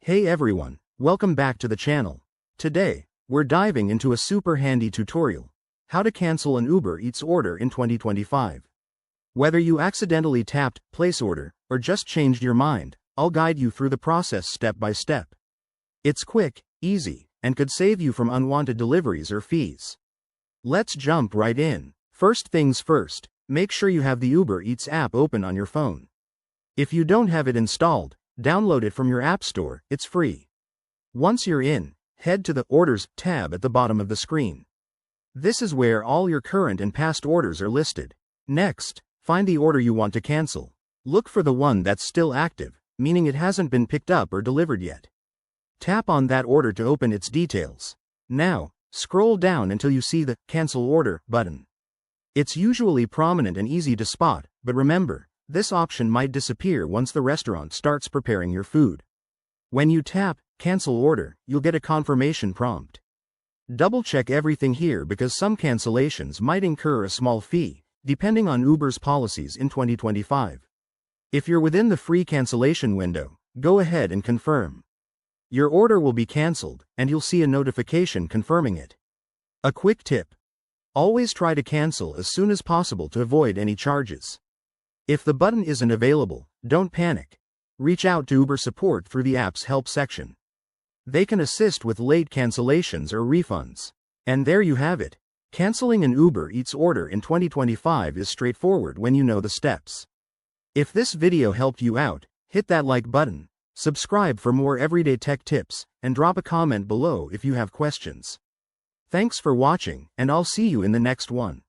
Hey everyone, welcome back to the channel. Today, we're diving into a super handy tutorial, how to cancel an Uber Eats order in 2025. Whether you accidentally tapped place order or just changed your mind, I'll guide you through the process step by step. It's quick, easy, and could save you from unwanted deliveries or fees. Let's jump right in. First things first, make sure you have the Uber Eats app open on your phone. If you don't have it installed, download it from your app store, it's free. Once you're in, head to the Orders tab at the bottom of the screen. This is where all your current and past orders are listed. Next, find the order you want to cancel. Look for the one that's still active, meaning it hasn't been picked up or delivered yet. Tap on that order to open its details. Now, scroll down until you see the Cancel Order button. It's usually prominent and easy to spot, but remember, this option might disappear once the restaurant starts preparing your food. When you tap Cancel Order, you'll get a confirmation prompt. Double-check everything here because some cancellations might incur a small fee, depending on Uber's policies in 2025. If you're within the free cancellation window, go ahead and confirm. Your order will be canceled, and you'll see a notification confirming it. A quick tip: always try to cancel as soon as possible to avoid any charges. If the button isn't available, don't panic. Reach out to Uber support through the app's help section. They can assist with late cancellations or refunds. And there you have it. Canceling an Uber Eats order in 2025 is straightforward when you know the steps. If this video helped you out, hit that like button, subscribe for more everyday tech tips, and drop a comment below if you have questions. Thanks for watching, and I'll see you in the next one.